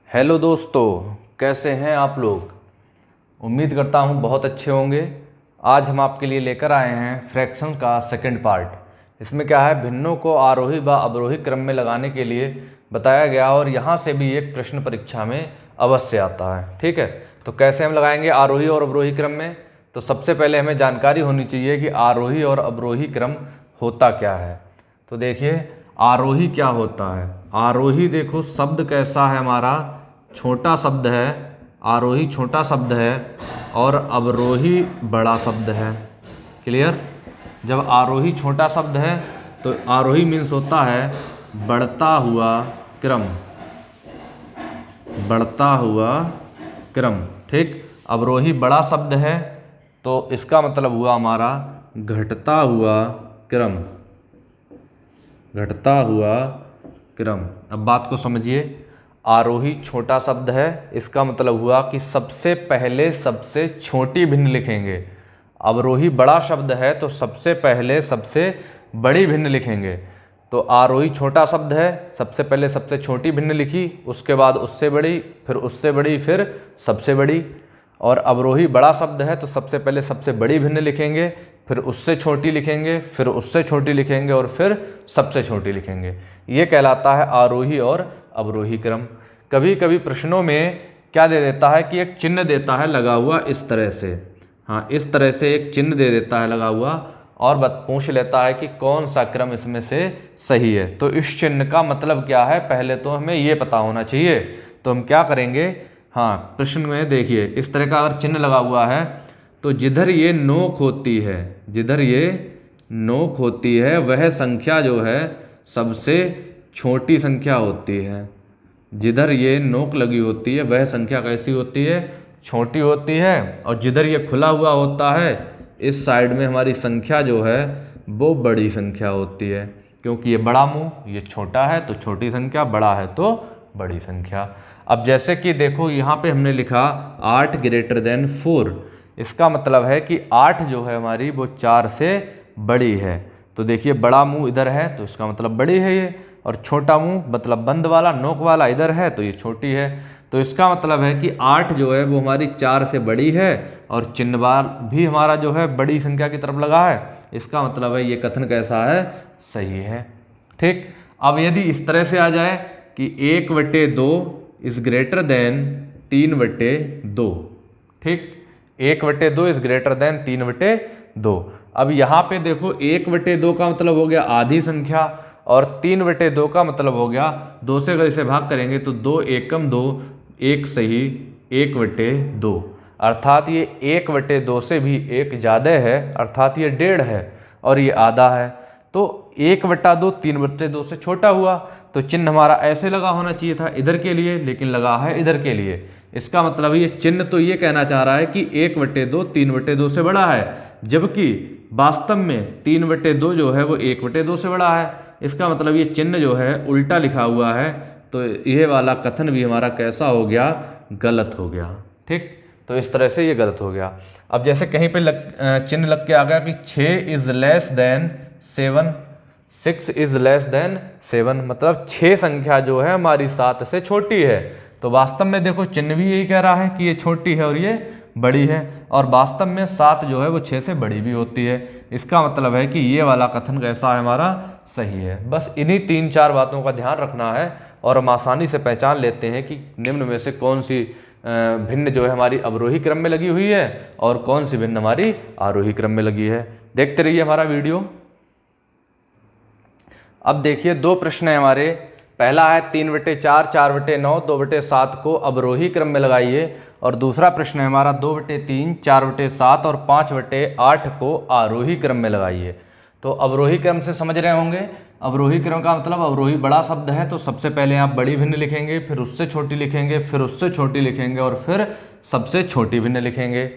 Hello दोस्तों, कैसे हैं आप लोग। उम्मीद करता हूं बहुत अच्छे होंगे। आज हम आपके लिए लेकर आए हैं फ्रैक्शन का सेकंड पार्ट। इसमें क्या है, भिन्नों को आरोही व अवरोही क्रम में लगाने के लिए बताया गया और यहाँ से भी एक प्रश्न परीक्षा में अवश्य आता है। ठीक है, तो कैसे हम लगाएंगे आरोही और अवरोही क्रम में। तो सबसे पहले हमें जानकारी होनी चाहिए कि आरोही और अवरोही क्रम होता क्या है। तो देखिए, आरोही क्या होता है। आरोही देखो शब्द कैसा है, हमारा छोटा शब्द है। आरोही छोटा शब्द है और अवरोही बड़ा शब्द है। क्लियर। जब आरोही छोटा शब्द है तो आरोही मीन्स होता है बढ़ता हुआ क्रम, बढ़ता हुआ क्रम। ठीक। अवरोही बड़ा शब्द है तो इसका मतलब हुआ हमारा घटता हुआ क्रम, घटता हुआ क्रम। अब बात को समझिए, आरोही छोटा शब्द है, इसका मतलब हुआ कि सबसे पहले सबसे छोटी भिन्न लिखेंगे। अवरोही बड़ा शब्द है तो सबसे पहले सबसे बड़ी भिन्न लिखेंगे। तो आरोही छोटा शब्द है, सबसे पहले सबसे छोटी भिन्न लिखी, उसके बाद उससे बड़ी, फिर उससे बड़ी, फिर सबसे बड़ी। और अवरोही बड़ा शब्द है तो सबसे पहले सबसे बड़ी भिन्न लिखेंगे, फिर उससे छोटी लिखेंगे, फिर उससे छोटी लिखेंगे और फिर सबसे छोटी लिखेंगे। ये कहलाता है आरोही और अवरोही क्रम। कभी कभी प्रश्नों में क्या दे देता है कि एक चिन्ह देता है लगा हुआ इस तरह से। हाँ, इस तरह से एक चिन्ह दे देता है लगा हुआ और पूछ लेता है कि कौन सा क्रम इसमें से सही है। तो इस चिन्ह का मतलब क्या है, पहले तो हमें ये पता होना चाहिए। तो हम क्या करेंगे, हाँ प्रश्न में देखिए इस तरह का अगर चिन्ह लगा हुआ है तो जिधर ये नोक होती है, जिधर ये नोक होती है वह संख्या जो है सबसे छोटी संख्या होती है। जिधर ये नोक लगी होती है वह संख्या कैसी होती है, छोटी होती है। और जिधर ये खुला हुआ होता है इस साइड में हमारी संख्या जो है वो बड़ी संख्या होती है, क्योंकि ये बड़ा मुंह, ये छोटा है तो छोटी संख्या, बड़ा है तो बड़ी संख्या। अब जैसे कि देखो यहाँ पे हमने लिखा 8 ग्रेटर देन 4, इसका मतलब है कि 8 जो है हमारी वो 4 से बड़ी है। तो देखिए बड़ा मुंह इधर है तो इसका मतलब बड़ी है ये, और छोटा मुंह मतलब बंद वाला नोक वाला इधर है तो ये छोटी है। तो इसका मतलब है कि 8 जो है वो हमारी 4 से बड़ी है और चिन्ह बार भी हमारा जो है बड़ी संख्या की तरफ लगा है। इसका मतलब है ये कथन कैसा है, सही है। ठीक। अब यदि इस तरह से आ जाए कि 1/2 इज ग्रेटर देन 3/2। ठीक, 1/2 इज ग्रेटर देन 3/2। अब यहाँ पे देखो 1/2 का मतलब हो गया आधी संख्या और 3/2 का मतलब हो गया 2 से अगर इसे भाग करेंगे तो 2 एकम 2, 1 सही 1/2, अर्थात ये 1/2 से भी 1 ज़्यादा है, अर्थात ये 1.5 है और ये आधा है। तो 1/2 3/2 से छोटा हुआ, तो चिन्ह हमारा ऐसे लगा होना चाहिए था इधर के लिए, लेकिन लगा है इधर के लिए। इसका मतलब ये चिन्ह तो ये कहना चाह रहा है कि 1/2 3/2 से बड़ा है, जबकि वास्तव में 3/2 जो है वो 1/2 से बड़ा है। इसका मतलब ये चिन्ह जो है उल्टा लिखा हुआ है, तो ये वाला कथन भी हमारा कैसा हो गया, गलत हो गया। ठीक, तो इस तरह से ये गलत हो गया। अब जैसे कहीं पे चिन्ह लग के आ गया कि 6 is less than 7, 6 is less than 7, मतलब 6 संख्या जो है हमारी 7 से छोटी है। तो वास्तव में देखो चिन्ह भी यही कह रहा है कि ये छोटी है और ये बड़ी है, और वास्तव में 7 जो है वो 6 से बड़ी भी होती है। इसका मतलब है कि ये वाला कथन कैसा है, हमारा सही है। बस इन्हीं 3-4 बातों का ध्यान रखना है और हम आसानी से पहचान लेते हैं कि निम्न में से कौन सी भिन्न जो है हमारी अवरोही क्रम में लगी हुई है और कौन सी भिन्न हमारी आरोही क्रम में लगी है। देखते रहिए हमारा वीडियो। अब देखिए 2 प्रश्न है हमारे। पहला है 3/4, 4/9, 2/7 को अवरोही क्रम में लगाइए, और दूसरा प्रश्न है हमारा 2/3, 4/7 और 5/8 को आरोही क्रम में लगाइए। तो अवरोही क्रम से समझ रहे होंगे। अवरोही क्रम का मतलब अवरोही बड़ा शब्द है तो सबसे पहले आप बड़ी भिन्न लिखेंगे, फिर उससे छोटी लिखेंगे, फिर उससे छोटी लिखेंगे और फिर सबसे छोटी भिन्न लिखेंगे।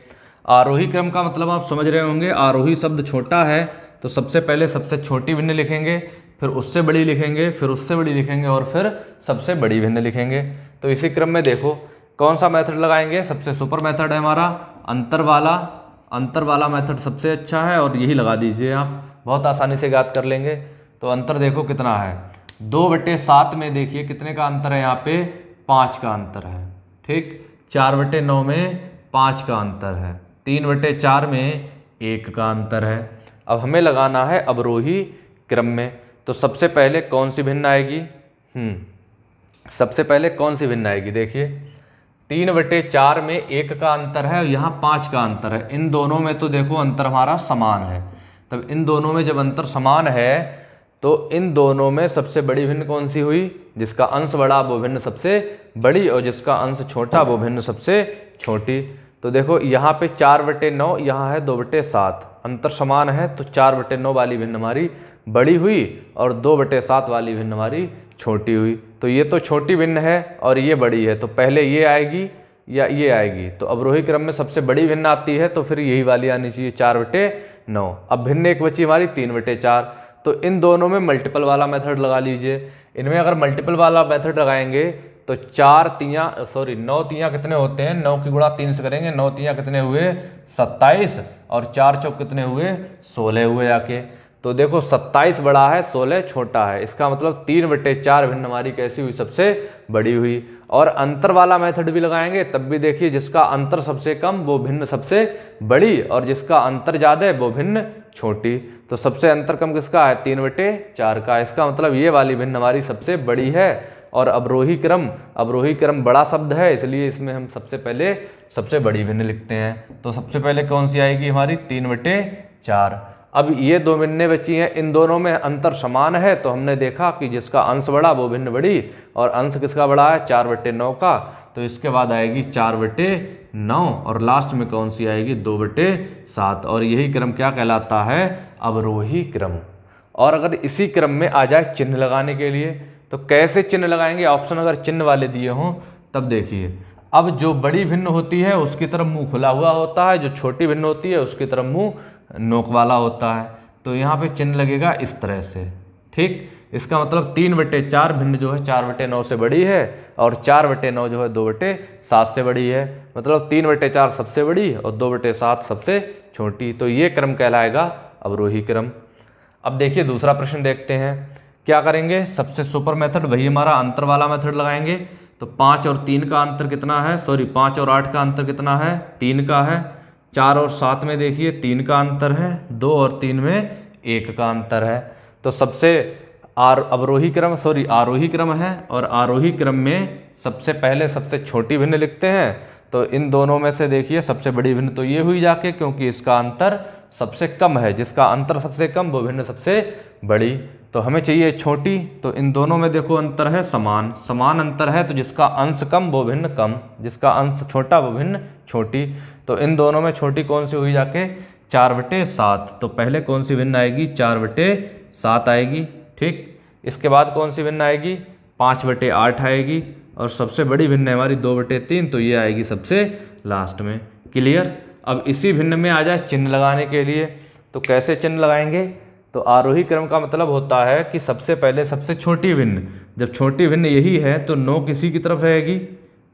आरोही क्रम का मतलब आप समझ रहे होंगे, आरोही शब्द छोटा है तो सबसे पहले सबसे छोटी भिन्न लिखेंगे, फिर उससे बड़ी लिखेंगे, फिर उससे बड़ी लिखेंगे और फिर सबसे बड़ी भिन्न लिखेंगे। तो इसी क्रम में देखो कौन सा मेथड लगाएंगे, सबसे सुपर मेथड है हमारा अंतर वाला। अंतर वाला मेथड सबसे अच्छा है और यही लगा दीजिए, आप बहुत आसानी से याद कर लेंगे। तो अंतर देखो कितना है, 2/7 में देखिए कितने का अंतर है यहाँ पे, 5 का अंतर है। ठीक, 4/9 में 5 का अंतर है, 3/4 में 1 का अंतर है। अब हमें लगाना है अवरोही क्रम में। तो सबसे पहले कौन सी भिन्न आएगी? सबसे पहले कौन सी भिन्न आएगी? देखिए 3/4 में 1 का अंतर है और यहाँ 5 का अंतर है। इन दोनों में तो देखो अंतर हमारा समान है। तब इन दोनों में जब अंतर समान है तो इन दोनों में सबसे बड़ी भिन्न कौन सी हुई? जिसका अंश बड़ा वो भिन्न सबसे बड़ी, और जिसका अंश छोटा वो भिन्न सबसे छोटी। तो देखो यहाँ पे 4/9, यहाँ है 2/7, अंतर समान है तो 4/9 वाली भिन्न हमारी बड़ी हुई और 2/7 वाली भिन्न हमारी छोटी हुई। तो ये तो छोटी भिन्न है और ये बड़ी है, तो पहले ये आएगी या ये आएगी? तो अवरोही क्रम में सबसे बड़ी भिन्न आती है तो फिर यही वाली आनी चाहिए 4/9। अब भिन्न एक बची हमारी 3/4। तो इन दोनों में मल्टीपल वाला मेथड लगा लीजिए। इनमें अगर मल्टीपल वाला मेथड लगाएंगे तो 9 तियाँ कितने होते हैं? 9 की गुणा 3 से करेंगे, 9 तियाँ कितने हुए? 27, और 4 चौक कितने हुए? 16 हुए जाके। तो देखो 27 बड़ा है, 16 छोटा है। इसका मतलब 3/4 भिन्न हमारी कैसी हुई? सबसे बड़ी हुई। और अंतर वाला मेथड भी लगाएंगे तब भी देखिए जिसका अंतर सबसे कम वो भिन्न सबसे बड़ी, और जिसका अंतर ज़्यादा है वो भिन्न छोटी। तो सबसे अंतर कम किसका है? 3/4 का। इसका मतलब ये वाली भिन्न हमारी सबसे बड़ी है। और अवरोही क्रम बड़ा शब्द है, इसलिए इसमें हम सबसे पहले सबसे बड़ी भिन्न लिखते हैं। तो सबसे पहले कौन सी आएगी हमारी? 3/4। अब ये दो भिन्नें बची हैं, इन दोनों में अंतर समान है तो हमने देखा कि जिसका अंश बड़ा वो भिन्न बड़ी, और अंश किसका बड़ा है? 4/9 का। तो इसके बाद आएगी 4/9, और लास्ट में कौन सी आएगी? 2/7। और यही क्रम क्या कहलाता है? अवरोही क्रम। और अगर इसी क्रम में आ जाए चिन्ह लगाने के लिए, तो कैसे चिन्ह लगाएंगे? ऑप्शन अगर चिन्ह वाले दिए हों तब देखिए, अब जो बड़ी भिन्न होती है उसकी तरफ मुंह खुला हुआ होता है, जो छोटी भिन्न होती है उसकी तरफ मुंह नोक वाला होता है। तो यहाँ पे चिन्ह लगेगा इस तरह से। ठीक, इसका मतलब 3/4 भिन्न जो है 4/9 से बड़ी है, और 4/9 जो है 2/7 से बड़ी है। मतलब 3/4 सबसे बड़ी और 2/7 सबसे छोटी। तो ये क्रम कहलाएगा अवरोही क्रम। अब देखिए दूसरा प्रश्न देखते हैं। क्या करेंगे? सबसे सुपर मेथड वही हमारा अंतर वाला मेथड लगाएंगे। तो 5 और 3 का अंतर कितना है? 5 और 8 का अंतर कितना है? 3 का है। 4 और 7 में देखिए 3 का अंतर है, 2 और 3 में 1 का अंतर है। तो सबसे आरोही क्रम है, और आरोही क्रम में सबसे पहले सबसे छोटी भिन्न लिखते हैं। तो इन दोनों में से देखिए सबसे बड़ी भिन्न तो ये हुई जाके, क्योंकि इसका अंतर सबसे कम है। जिसका अंतर सबसे कम वो भिन्न सबसे बड़ी। तो हमें चाहिए छोटी, तो इन दोनों में देखो अंतर है समान अंतर है, तो जिसका अंश कम वो भिन्न कम, जिसका अंश छोटा वो भिन्न छोटी। तो इन दोनों में छोटी कौन सी हुई जाके? 4/7। तो पहले कौन सी भिन्न आएगी? 4/7 आएगी। ठीक, इसके बाद कौन सी भिन्न आएगी? 5/8 आएगी, और सबसे बड़ी भिन्न है हमारी 2/3, तो ये आएगी सबसे लास्ट में। क्लियर? अब इसी भिन्न में आ जाए चिन्ह लगाने के लिए। तो कैसे चिन्ह लगाएंगे? तो आरोही क्रम का मतलब होता है कि सबसे पहले सबसे छोटी भिन्न, जब छोटी भिन्न यही है तो नोक इसी की तरफ रहेगी।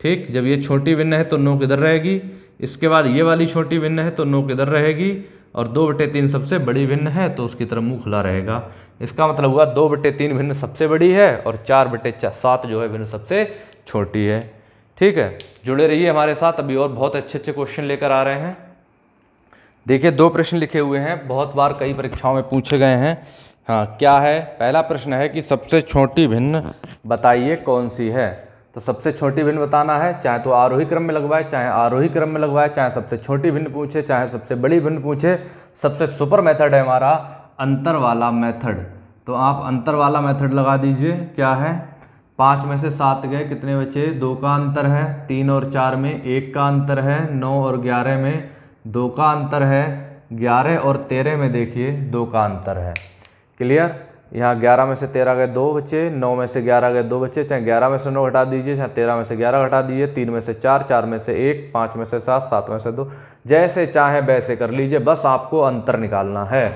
ठीक, जब ये छोटी भिन्न है तो नोक इधर रहेगी। इसके बाद ये वाली छोटी भिन्न है तो नोक इधर रहेगी, और 2/3 सबसे बड़ी भिन्न है तो उसकी तरफ मुंह खुला रहेगा। इसका मतलब हुआ 2/3 भिन्न सबसे बड़ी है, और 4/7 जो है भिन्न सबसे छोटी है। ठीक है, जुड़े रहिए हमारे साथ, अभी और बहुत अच्छे अच्छे क्वेश्चन लेकर आ रहे हैं। देखिए 2 प्रश्न लिखे हुए हैं, बहुत बार कई परीक्षाओं में पूछे गए हैं। हाँ, क्या है? पहला प्रश्न है कि सबसे छोटी भिन्न बताइए कौन सी है। तो सबसे छोटी भिन्न बताना है, चाहे तो आरोही क्रम में लगवाए, चाहे आरोही क्रम में लगवाए, चाहे सबसे छोटी भिन्न पूछे, चाहे सबसे बड़ी भिन्न पूछे। सबसे सुपर मेथड है हमारा अंतर वाला मेथड। तो आप अंतर वाला मेथड लगा दीजिए। क्या है? 5 में से 7 गए, कितने बचे? 2 का अंतर है। 3 और 4 में 1 का अंतर है। 9 और 11 में 2 का अंतर है। 11 और 13 में देखिए 2 का अंतर है। क्लियर? यहाँ 11 में से 13 गए 2 बचे, 9 में से 11 गए 2 बचे। चाहे 11 में से 9 घटा दीजिए, चाहे 13 में से 11 घटा दीजिए। 3 में से 4, 4 में से 1, 5 में से 7, 7 में से 2, जैसे चाहे वैसे कर लीजिए, बस आपको अंतर निकालना है।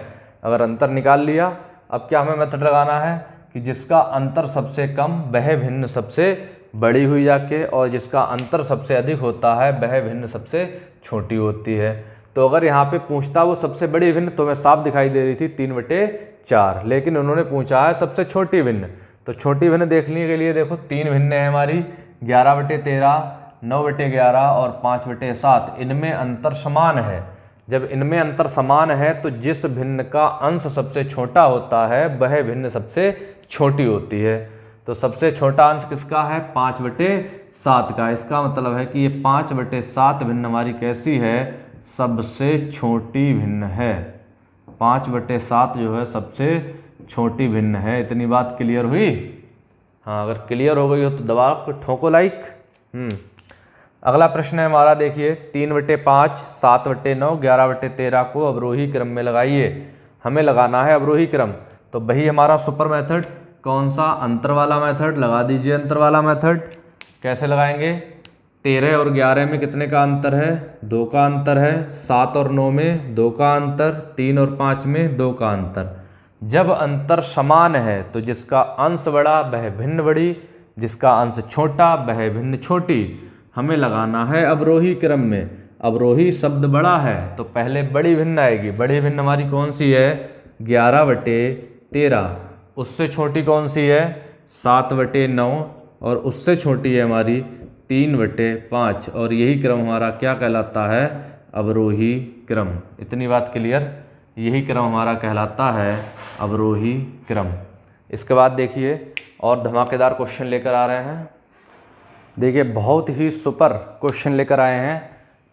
अगर अंतर निकाल लिया, अब क्या हमें मेथड लगाना है कि जिसका अंतर सबसे कम वह भिन्न सबसे बड़ी हुई जाके, और जिसका अंतर सबसे अधिक होता है वह भिन्न सबसे छोटी होती है। तो अगर यहाँ पे पूछता वो सबसे बड़ी भिन्न, तो मैं साफ दिखाई दे रही थी 3/4, लेकिन उन्होंने पूछा है सबसे छोटी भिन्न। तो छोटी भिन्न देखने के लिए देखो 3 भिन्न है हमारी, 11/13, 9/11 और 5/7, इनमें अंतर समान है। जब इनमें अंतर समान है तो जिस भिन्न का अंश सबसे छोटा होता है वह भिन्न सबसे छोटी होती है। तो सबसे छोटा अंश किसका है? 5/7 का। इसका मतलब है कि ये 5/7 भिन्न हमारी कैसी है? सबसे छोटी भिन्न है। 5/7 जो है सबसे छोटी भिन्न है। इतनी बात क्लियर हुई? हाँ, अगर क्लियर हो गई हो तो दबा के ठोको लाइक। अगला प्रश्न है हमारा, देखिए 3/5, 7/9, 11/13 को अवरोही क्रम में लगाइए। हमें लगाना है अवरोही क्रम, तो वही हमारा सुपर मेथड। कौन सा? अंतर वाला मेथड। लगा दीजिए अंतर वाला मेथड। कैसे लगाएंगे? 13 और 11 में कितने का अंतर है? 2 का अंतर है। 7 और 9 में 2 का अंतर। 3 और 5 में 2 का अंतर। जब अंतर समान है तो जिसका अंश बड़ा वह भिन्न बड़ी, जिसका अंश छोटा वह भिन्न छोटी। हमें लगाना है अवरोही क्रम में। अवरोही शब्द बड़ा है तो पहले बड़ी भिन्न आएगी। बड़ी भिन्न हमारी कौन सी है? 11/13। उससे छोटी कौन सी है? 7/9। और उससे छोटी है हमारी 3/5। और यही क्रम हमारा क्या कहलाता है? अवरोही क्रम। इतनी बात क्लियर? यही क्रम हमारा कहलाता है अवरोही क्रम। इसके बाद देखिए और धमाकेदार क्वेश्चन लेकर आ रहे हैं। देखिए बहुत ही सुपर क्वेश्चन लेकर आए हैं।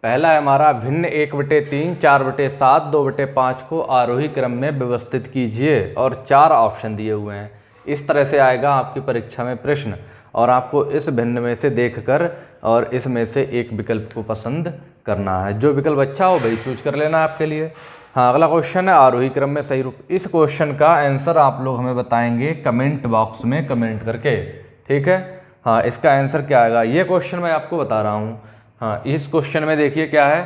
पहला है हमारा, भिन्न 1/3, 4/7, 2/5 को आरोही क्रम में व्यवस्थित कीजिए। और 4 ऑप्शन दिए हुए हैं। इस तरह से आएगा आपकी परीक्षा में प्रश्न, और आपको इस भिन्न में से देखकर और इसमें से एक विकल्प को पसंद करना है। जो विकल्प अच्छा हो वही चूज कर लेना आपके लिए। हाँ, अगला क्वेश्चन है आरोही क्रम में सही रूप। इस क्वेश्चन का आंसर आप लोग हमें बताएंगे कमेंट बॉक्स में कमेंट करके, ठीक है। हाँ, इसका आंसर क्या आएगा? ये क्वेश्चन मैं आपको बता रहा हूँ। हाँ, इस क्वेश्चन में देखिए क्या है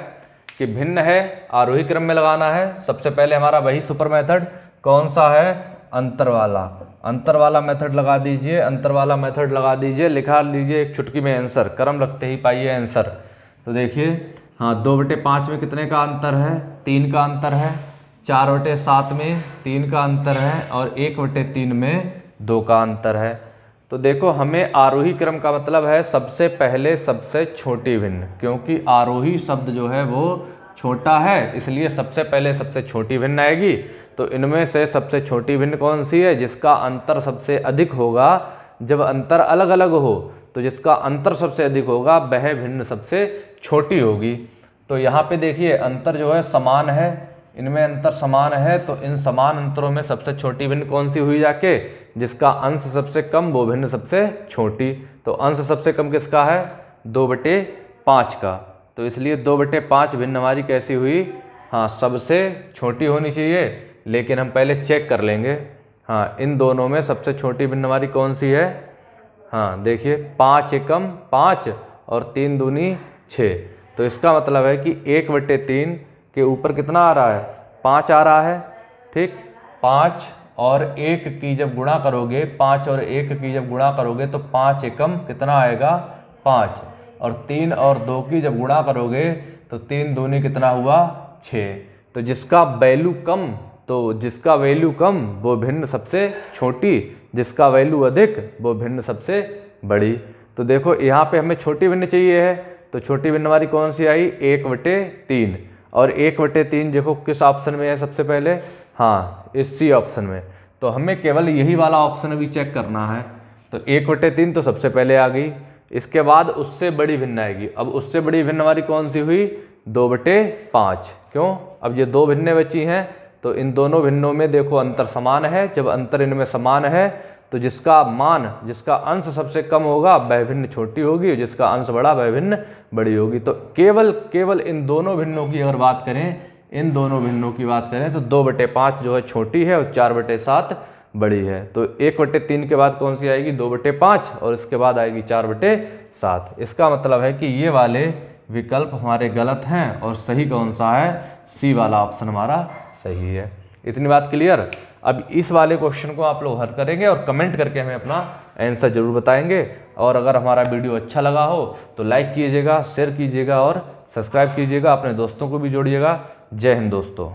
कि भिन्न है, आरोही क्रम में लगाना है। सबसे पहले हमारा वही सुपर मेथड कौन सा है? अंतर वाला। अंतर वाला मेथड लगा दीजिए। अंतर वाला मेथड लगा दीजिए, लिखा लीजिए एक चुटकी में आंसर। क्रम रखते ही पाइए आंसर। तो देखिए, हाँ, 2/5 में कितने का अंतर है? 3 का अंतर है। 4/7 में 3 का अंतर है। और 1/3 में 2 का अंतर है। तो देखो, हमें आरोही क्रम का मतलब है सबसे पहले सबसे छोटी भिन्न, क्योंकि आरोही शब्द जो है वो छोटा है, इसलिए सबसे पहले सबसे छोटी भिन्न आएगी। तो इनमें से सबसे छोटी भिन्न कौन सी है? जिसका अंतर सबसे अधिक होगा। जब अंतर अलग अलग हो तो जिसका अंतर सबसे अधिक होगा वह भिन्न सबसे छोटी होगी। तो यहाँ पे देखिए अंतर जो है समान है, इनमें अंतर समान है, तो इन समान अंतरों में सबसे छोटी भिन्न कौन सी हुई जाके? जिसका अंश सबसे कम वो भिन्न सबसे छोटी। तो अंश सबसे कम किसका है? 2/5 का। तो इसलिए 2/5 भिन्न हमारी कैसी हुई? हाँ, सबसे छोटी होनी चाहिए। लेकिन हम पहले चेक कर लेंगे। हाँ, इन दोनों में सबसे छोटी भिन्न हमारी कौन सी है? हाँ, देखिए 5 एकम 5 और 3 दूनी 6। तो इसका मतलब है कि 1/3 के ऊपर कितना आ रहा है? 5 आ रहा है, ठीक। 5 और 1 की जब गुणा करोगे, 5 और 1 की जब गुणा करोगे तो 5 एकम कितना आएगा? 5। और 3 और 2 की जब गुणा करोगे तो 3 दूनी कितना हुआ? 6। तो जिसका वैल्यू कम, तो जिसका वैल्यू कम वो भिन्न सबसे छोटी, जिसका वैल्यू अधिक वो भिन्न सबसे बड़ी। तो देखो यहाँ पे हमें छोटी भिन्न चाहिए है, तो छोटी भिन्न हमारी कौन सी आई? 1/3। और 1/3 देखो किस ऑप्शन में है सबसे पहले? हाँ, इस सी ऑप्शन में। तो हमें केवल यही वाला ऑप्शन भी चेक करना है। तो 1/3 तो सबसे पहले आ गई। इसके बाद उससे बड़ी भिन्न आएगी। अब उससे बड़ी भिन्न हमारी कौन सी हुई? 2/5। क्यों? अब ये 2 भिन्नें बची हैं, तो इन दोनों भिन्नों में देखो अंतर समान है। जब अंतर इनमें समान है तो जिसका मान, जिसका अंश सबसे कम होगा वह भिन्न छोटी होगी, जिसका अंश बड़ा वह भिन्न बड़ी होगी। तो केवल इन दोनों भिन्नों की अगर बात करें, इन दोनों भिन्नों की बात करें तो 2/5 जो है छोटी है और 4/7 बड़ी है। तो 1/3 के बाद कौन सी आएगी? 2/5 और इसके बाद आएगी 4/7। इसका मतलब है कि ये वाले विकल्प हमारे गलत हैं और सही कौन सा है? सी वाला ऑप्शन हमारा सही है। इतनी बात क्लियर? अब इस वाले क्वेश्चन को आप लोग हल करेंगे और कमेंट करके हमें अपना आंसर जरूर बताएंगे। और अगर हमारा वीडियो अच्छा लगा हो तो लाइक कीजिएगा, शेयर कीजिएगा और सब्सक्राइब कीजिएगा। अपने दोस्तों को भी जोड़िएगा। जय हिंद दोस्तों।